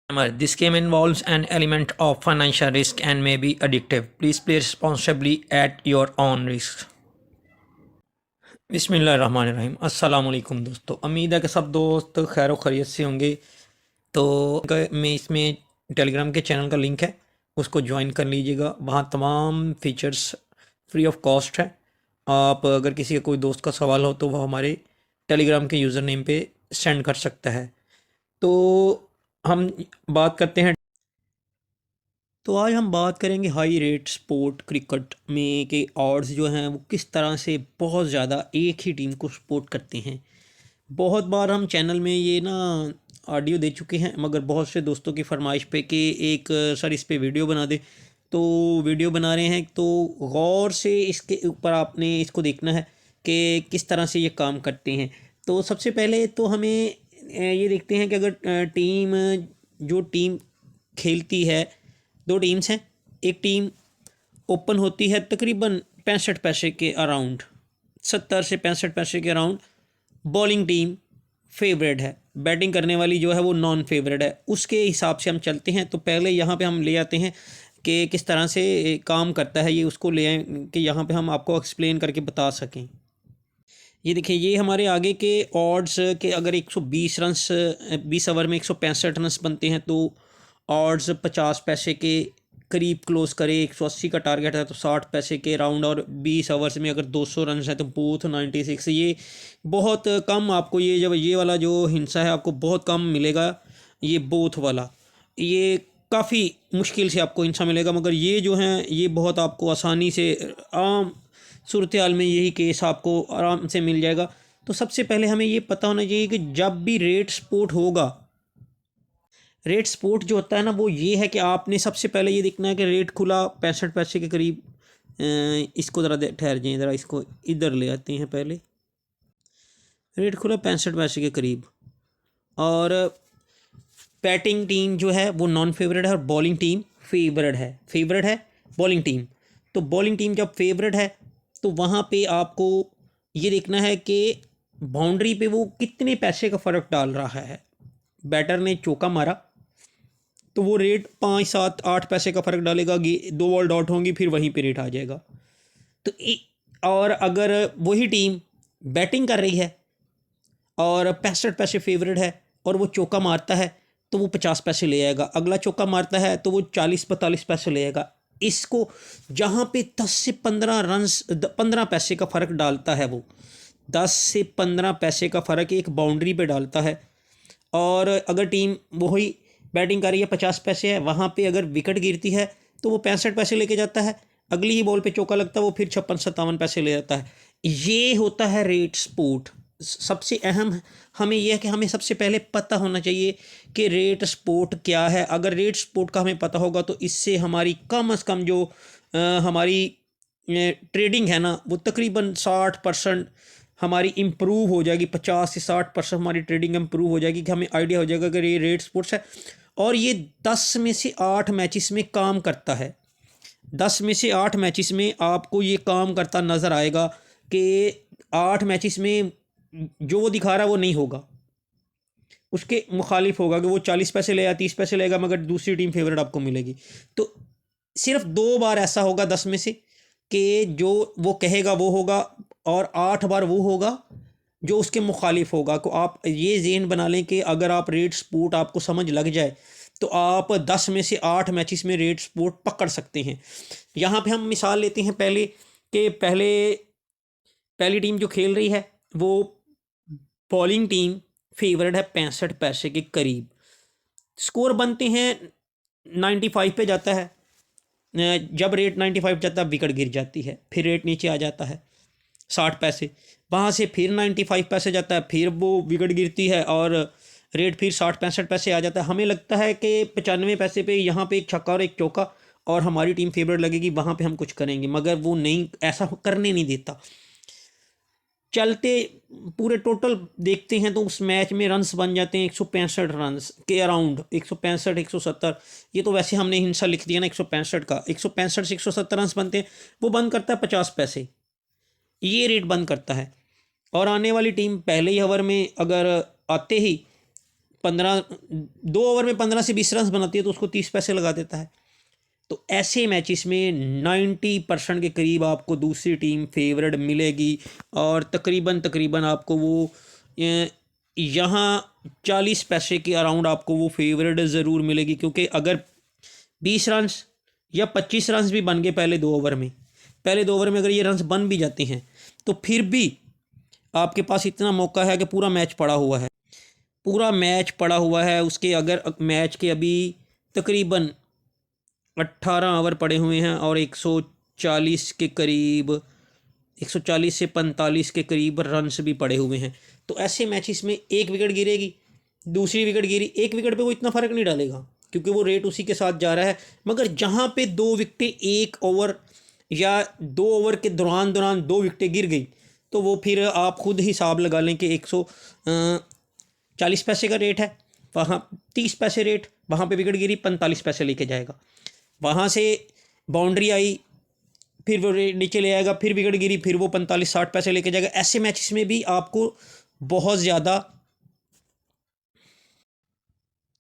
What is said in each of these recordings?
This game involves an element of financial risk and may be addictive. Please play responsibly at your own risk. बिस्मिल्लाहिर्रहमानिर्रहीम अस्सलाम वालेकुम दोस्तों। उम्मीद है कि सब दोस्त खैर व खैरियत से होंगे। तो मैं इसमें टेलीग्राम के चैनल का लिंक है, उसको ज्वाइन कर लीजिएगा। वहाँ तमाम फीचर्स फ्री ऑफ कॉस्ट है। आप अगर किसी का कोई दोस्त का सवाल हो तो वह हमारे टेलीग्राम के यूज़र नेम पे सेंड कर सकता है। तो हम बात करते हैं। तो आज हम बात करेंगे हाई रेट स्पोर्ट क्रिकेट में के ऑड्स जो हैं वो किस तरह से बहुत ज़्यादा एक ही टीम को सपोर्ट करते हैं। बहुत बार हम चैनल में ये ना ऑडियो दे चुके हैं, मगर बहुत से दोस्तों की फरमाइश पे कि एक सर इस पे वीडियो बना दे, तो वीडियो बना रहे हैं। तो गौर से इसके ऊपर आपने इसको देखना है कि किस तरह से ये काम करते हैं। तो सबसे पहले तो हमें ये देखते हैं कि अगर जो टीम खेलती है, दो टीम्स हैं। एक टीम ओपन होती है तकरीबन 65 पैसे के अराउंड, 70 से 65 पैसे के अराउंड। बॉलिंग टीम फेवरेट है, बैटिंग करने वाली जो है वो नॉन फेवरेट है। उसके हिसाब से हम चलते हैं। तो पहले यहाँ पे हम ले आते हैं कि किस तरह से काम करता है ये, उसको ले आए कि यहाँ पे हम आपको एक्सप्लेन करके बता सकें। ये देखिए, ये हमारे आगे के ऑड्स के अगर 120 रन्स 20 ओवर में 165 रन्स बनते हैं तो ऑड्स 50 पैसे के करीब क्लोज करे। 180 का टारगेट है तो 60 पैसे के राउंड, और 20 ओवर्स में अगर 200 रन है तो बोथ 96। ये बहुत कम आपको ये जब ये वाला जो हिस्सा है आपको बहुत कम मिलेगा। ये बोथ वाला ये काफ़ी मुश्किल से आपको हिस्सा मिलेगा, मगर ये जो है ये बहुत आपको आसानी से आम सूरत हाल में यही केस आपको आराम से मिल जाएगा। तो सबसे पहले हमें ये पता होना चाहिए कि जब भी रेट स्पोर्ट होगा, रेट स्पोर्ट जो होता है ना वो ये है कि आपने सबसे पहले ये देखना है कि रेट खुला 65 पैसे के करीब। इसको ज़रा ठहर जाइए, ज़रा इसको इधर ले आते हैं। पहले रेट खुला 65 पैसे के करीब, और बैटिंग टीम जो है वो नॉन फेवरेट है और बॉलिंग टीम फेवरेट है बॉलिंग टीम। तो बॉलिंग टीम जब फेवरेट है तो वहाँ पे आपको ये देखना है कि बाउंड्री पे वो कितने पैसे का फ़र्क डाल रहा है। बैटर ने चौका मारा तो वो रेट 5 7 8 पैसे का फ़र्क डालेगा। 2 बॉल डॉट होंगी, फिर वहीं पे रेट आ जाएगा। तो और अगर वही टीम बैटिंग कर रही है और 65 पैसे फेवरेट है और वो चौका मारता है तो वो 50 पैसे ले आएगा। अगला चौका मारता है तो वो 40 45 पैसे ले आएगा। इसको जहाँ पे 10 से 15 रन 15 पैसे का फ़र्क डालता है, वो 10 से 15 पैसे का फ़र्क एक बाउंड्री पे डालता है। और अगर टीम वही बैटिंग कर रही है 50 पैसे है, वहाँ पे अगर विकेट गिरती है तो वो 65 पैसे लेके जाता है। अगली ही बॉल पे चौका लगता है वो फिर 56 57 पैसे ले जाता है। ये होता है रेट स्पोर्ट। सबसे अहम हमें यह है कि हमें सबसे पहले पता होना चाहिए कि रेट स्पोर्ट क्या है। अगर रेट स्पोर्ट का हमें पता होगा तो इससे हमारी कम से कम जो हमारी ट्रेडिंग है ना वो तकरीबन 60% हमारी इम्प्रूव हो जाएगी। 50 से 60% हमारी ट्रेडिंग इम्प्रूव हो जाएगी कि हमें आइडिया हो जाएगा कि ये रेट स्पोर्ट्स है। और ये 10 में से 8 मैचेस में काम करता है। 10 में से 8 मैचेस में आपको ये काम करता नज़र आएगा कि 8 मैचेस में जो वो दिखा रहा है वो नहीं होगा, उसके मुखालिफ होगा कि वो 40 पैसे लेगा 30 पैसे लेगा, मगर दूसरी टीम फेवरेट आपको मिलेगी। तो सिर्फ 2 बार ऐसा होगा 10 में से कि जो वो कहेगा वो होगा, और 8 बार वो होगा जो उसके मुखालिफ होगा। तो आप ये ज़हन बना लें कि अगर आप रेट स्पोर्ट आपको समझ लग जाए तो आप 10 में से 8 मैचेस में रेट स्पोर्ट पकड़ सकते हैं। यहाँ पे हम मिसाल लेते हैं पहले कि पहली टीम जो खेल रही है वो बॉलिंग टीम फेवरेट है 65 पैसे के करीब। स्कोर बनते हैं 95 पे जाता है। जब रेट 95 जाता है विकेट गिर जाती है, फिर रेट नीचे आ जाता है 60 पैसे। वहाँ से फिर 95 पैसे जाता है, फिर वो विकेट गिरती है और रेट फिर 60 65 पैसे आ जाता है। हमें लगता है कि 95 पैसे पे यहाँ पे एक छक्का और एक चौका और हमारी टीम फेवरेट लगेगी, वहाँ पे हम कुछ करेंगे, मगर वो नहीं, ऐसा करने नहीं देता। चलते पूरे टोटल देखते हैं तो उस मैच में रन्स बन जाते हैं 165 रन्स के अराउंड। 165 170, ये तो वैसे हमने हिंसा लिख दिया ना 165 का। 165 से 170 रन्स बनते हैं, वो बंद करता है 50 पैसे, ये रेट बंद करता है। और आने वाली टीम पहले ही ओवर में अगर आते ही 15 2 ओवर में 15 से 20 रन बनाती है तो उसको 30 पैसे लगा देता है। तो ऐसे मैचेस में 90% के करीब आपको दूसरी टीम फेवरेट मिलेगी और तकरीबन तकरीबन आपको वो यहाँ 40 पैसे के अराउंड आपको वो फेवरेट ज़रूर मिलेगी, क्योंकि अगर 20 रन या 25 रन भी बन गए पहले 2 ओवर में, अगर ये रन बन भी जाते हैं तो फिर भी आपके पास इतना मौका है कि पूरा मैच पड़ा हुआ है। उसके अगर मैच के अभी तकरीबन 18 ओवर पड़े हुए हैं और 140 के करीब 140 से 45 के करीब रन्स भी पड़े हुए हैं। तो ऐसे मैचेस में एक विकेट गिरेगी, दूसरी विकेट गिरी, एक विकेट पे वो इतना फ़र्क नहीं डालेगा क्योंकि वो रेट उसी के साथ जा रहा है। मगर जहाँ पे 2 विकेटें 1 ओवर या 2 ओवर के दौरान 2 विकेटें गिर गई तो वो फिर आप खुद हिसाब लगा लें कि 140 पैसे का रेट है, वहाँ 30 पैसे रेट, वहाँ पे विकेट गिरी 45 पैसे लेके जाएगा। वहाँ से बाउंड्री आई फिर वो नीचे ले आएगा, फिर विकेट गिरी फिर वो 45-60 पैसे लेके जाएगा। ऐसे मैचेस में भी आपको बहुत ज़्यादा,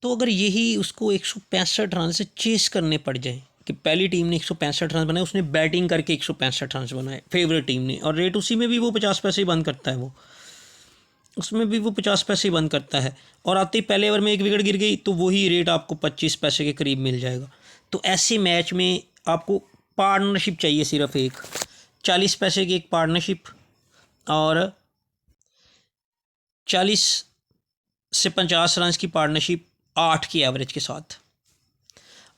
तो अगर यही उसको 165 रन से चेस करने पड़ जाए कि पहली टीम ने 165 रन बनाए, उसने बैटिंग करके 165 रन बनाए फेवरेट टीम ने, और रेट उसी में भी वो 50 पैसे ही बंद करता है, उसमें भी वो 50 पैसे ही बंद करता है, और आते ही पहले ओवर में एक विकेट गिर गई तो वही रेट आपको 25 पैसे के करीब मिल जाएगा। तो ऐसे मैच में आपको पार्टनरशिप चाहिए, सिर्फ एक 40 पैसे की एक पार्टनरशिप और 40 से 50 रन की पार्टनरशिप 8 की एवरेज के साथ,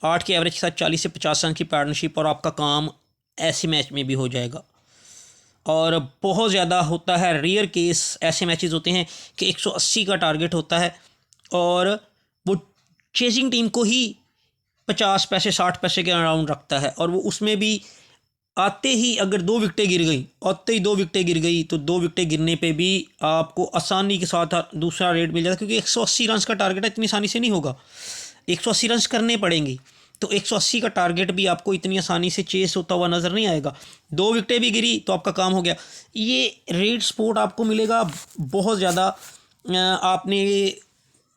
40 से 50 रन की पार्टनरशिप, और आपका काम ऐसे मैच में भी हो जाएगा। और बहुत ज़्यादा होता है रेयर केस, ऐसे मैचेस होते हैं कि 180 का टारगेट होता है और वो चेजिंग टीम को ही 50 पैसे 60 पैसे के अराउंड रखता है, और वो उसमें भी आते ही अगर 2 विकेटें गिर गई तो 2 विकेटें गिरने पे भी आपको आसानी के साथ दूसरा रेट मिल जाता है, क्योंकि 180 रन का टारगेट है, इतनी आसानी से नहीं होगा, 180 रन करने पड़ेंगे। तो 180 का टारगेट भी आपको इतनी आसानी से चेस होता हुआ नज़र नहीं आएगा। 2 विकेटें भी गिरी तो आपका काम हो गया। ये रेट सपोर्ट आपको मिलेगा बहुत ज़्यादा। आपने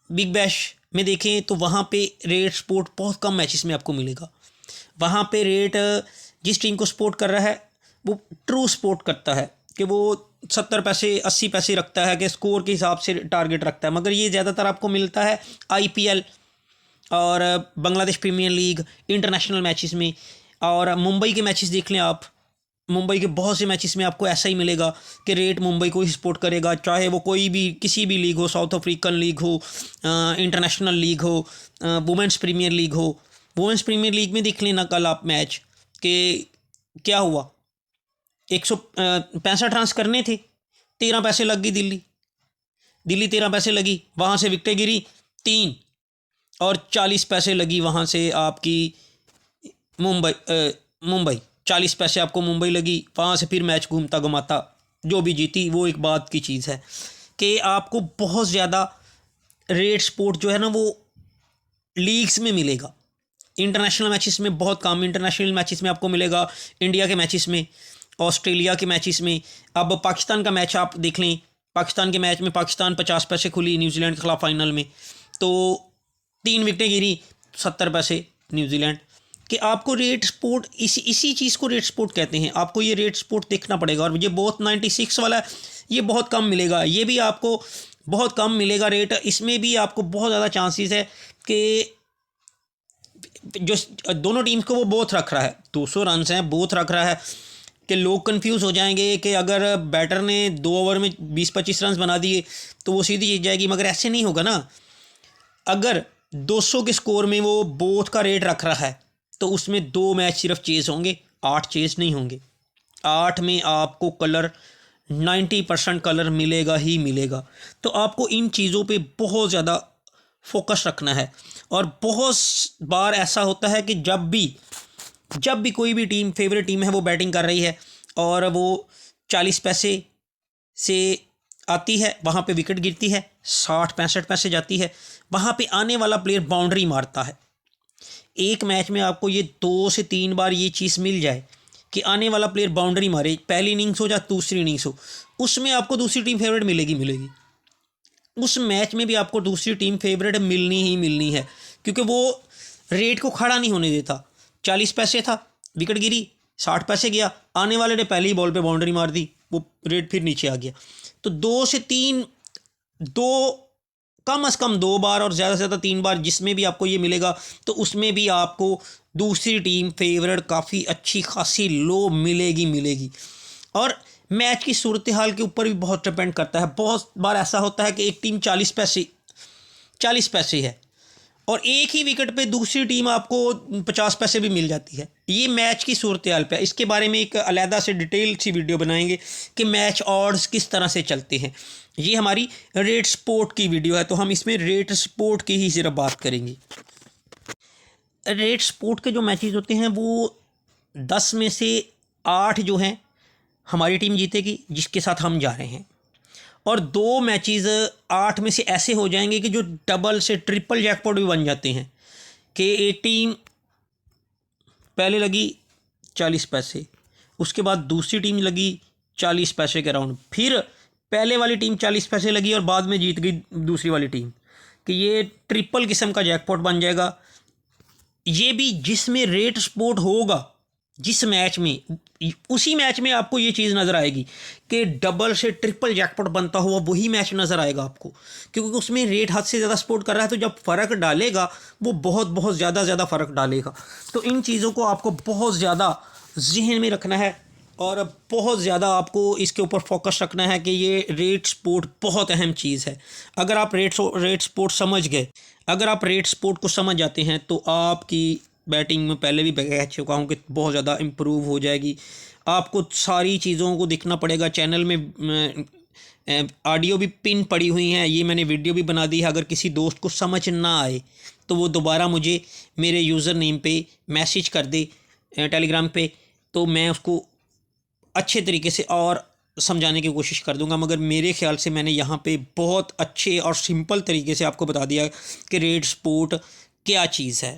बिग बैश में देखें तो वहाँ पे रेट सपोर्ट बहुत कम मैचेस में आपको मिलेगा। वहाँ पे रेट जिस टीम को सपोर्ट कर रहा है वो ट्रू सपोर्ट करता है कि वो 70 पैसे 80 पैसे रखता है कि स्कोर के हिसाब से टारगेट रखता है। मगर ये ज़्यादातर आपको मिलता है IPL और Bangladesh premier league, international matches में, और मुंबई के मैचेस देख लें आप, मुंबई के बहुत से मैचेस में आपको ऐसा ही मिलेगा कि रेट मुंबई को ही सपोर्ट करेगा, चाहे वो कोई भी किसी भी लीग हो, साउथ अफ्रीकन लीग हो, इंटरनेशनल लीग हो, वुमेंस प्रीमियर लीग हो। वुमेंस प्रीमियर लीग में देख लेना कल आप मैच कि क्या हुआ, 165 रन करने थे, 13 पैसे लग गई दिल्ली 13 पैसे लगी, वहाँ से विकेटें गिरी 3 और 40 पैसे लगी वहाँ से आपकी मुंबई 40 पैसे आपको मुंबई लगी, वहाँ से फिर मैच घूमता घुमाता जो भी जीती। वो एक बात की चीज़ है कि आपको बहुत ज़्यादा रेट सपोर्ट जो है ना वो लीग्स में मिलेगा। इंटरनेशनल मैचेस में बहुत कम, इंटरनेशनल मैचेस में आपको मिलेगा इंडिया के मैचेस में, ऑस्ट्रेलिया के मैचेस में। अब पाकिस्तान का मैच आप देख लें, पाकिस्तान के मैच में पाकिस्तान 50 पैसे खुली न्यूजीलैंड के खिलाफ फाइनल में, तो 3 विकेटें गिरी 70 पैसे न्यूजीलैंड कि आपको रेट सपोर्ट इसी चीज़ को रेट सपोर्ट कहते हैं। आपको ये रेट सपोर्ट देखना पड़ेगा, और ये बहुत 96 वाला ये बहुत कम मिलेगा, ये भी आपको बहुत कम मिलेगा रेट। इसमें भी आपको बहुत ज़्यादा चांसेस है कि जो दोनों टीम्स को वो बोथ रख रहा है, 200 रन हैं, बोथ रख रहा है कि लोग कंफ्यूज हो जाएंगे कि अगर बैटर ने 2 ओवर में 20-25 रन बना दिए तो वो सीधी जीत जाएगी। मगर ऐसे नहीं होगा ना, अगर 200 के स्कोर में वो बोथ का रेट रख रहा है तो उसमें 2 मैच सिर्फ चेज होंगे, 8 चेज नहीं होंगे। 8 में आपको कलर 90% कलर मिलेगा ही मिलेगा। तो आपको इन चीज़ों पे बहुत ज़्यादा फोकस रखना है। और बहुत बार ऐसा होता है कि जब भी कोई भी टीम, फेवरेट टीम है, वो बैटिंग कर रही है और वो 40 पैसे से आती है, वहाँ पे विकेट गिरती है, 60-65 पैसे जाती है, वहाँ पे आने वाला प्लेयर बाउंड्री मारता है। एक मैच में आपको ये 2 से 3 बार ये चीज़ मिल जाए कि आने वाला प्लेयर बाउंड्री मारे, पहली इनिंग्स हो या दूसरी इनिंग्स हो, उसमें आपको दूसरी टीम फेवरेट मिलेगी। उस मैच में भी आपको दूसरी टीम फेवरेट मिलनी ही मिलनी है, क्योंकि वो रेट को खड़ा नहीं होने देता। 40 पैसे था, विकेट गिरी, 60 पैसे गया, आने वाले ने पहली ही बॉल पे बाउंड्री मार दी, वो रेट फिर नीचे आ गया। तो 2 से 3, 2 कम से कम 2 बार और ज़्यादा से ज़्यादा 3 बार जिसमें भी आपको ये मिलेगा, तो उसमें भी आपको दूसरी टीम फेवरेट काफ़ी अच्छी खासी लो मिलेगी। और मैच की सूरत हाल के ऊपर भी बहुत डिपेंड करता है। बहुत बार ऐसा होता है कि एक टीम 40 पैसे है और एक ही विकेट पे दूसरी टीम आपको 50 पैसे भी मिल जाती है। ये मैच की सूरत हाल पे है। इसके बारे में एक अलहदा से डिटेल सी वीडियो बनाएंगे कि मैच ऑड्स किस तरह से चलते हैं। ये हमारी रेट स्पोर्ट की वीडियो है, तो हम इसमें रेट स्पोर्ट की ही सिर्फ बात करेंगे। रेट स्पोर्ट के जो मैचेस होते हैं वो 10 में से 8 जो हैं हमारी टीम जीतेगी, जिसके साथ हम जा रहे हैं, और 2 मैचेस 8 में से ऐसे हो जाएंगे कि जो डबल से ट्रिपल जैकपॉट भी बन जाते हैं कि एक टीम पहले लगी 40 पैसे, उसके बाद दूसरी टीम लगी 40 पैसे के राउंड, फिर पहले वाली टीम 40 पैसे लगी और बाद में जीत गई दूसरी वाली टीम, कि ये ट्रिपल किस्म का जैकपॉट बन जाएगा। ये भी जिसमें रेट स्पोर्ट होगा, जिस मैच में, उसी मैच में आपको ये चीज़ नज़र आएगी कि डबल से ट्रिपल जैकपॉट बनता हुआ वही मैच नज़र आएगा आपको, क्योंकि उसमें रेट हद से ज़्यादा सपोर्ट कर रहा है। तो जब फ़र्क डालेगा वो बहुत ज़्यादा फ़र्क डालेगा। तो इन चीज़ों को आपको बहुत ज़्यादा जहन में रखना है और बहुत ज़्यादा आपको इसके ऊपर फोकस रखना है कि ये रेट स्पोर्ट बहुत अहम चीज़ है। अगर आप रेट स्पोर्ट समझ गए, अगर आप रेट स्पोर्ट को समझ जाते हैं, तो आपकी बैटिंग में पहले भी कह चुका हूँ कि बहुत ज़्यादा इम्प्रूव हो जाएगी। आपको सारी चीज़ों को देखना पड़ेगा। चैनल में ऑडियो भी पिन पड़ी हुई हैं, ये मैंने वीडियो भी बना दी है। अगर किसी दोस्त को समझ ना आए तो वो दोबारा मुझे मेरे यूज़र नेम पे मैसेज कर दे टेलीग्राम पे, तो मैं उसको अच्छे तरीके से और समझाने की कोशिश कर दूंगा। मगर मेरे ख्याल से मैंने यहाँ पे बहुत अच्छे और सिंपल तरीके से आपको बता दिया कि रेट स्पोर्ट क्या चीज़ है।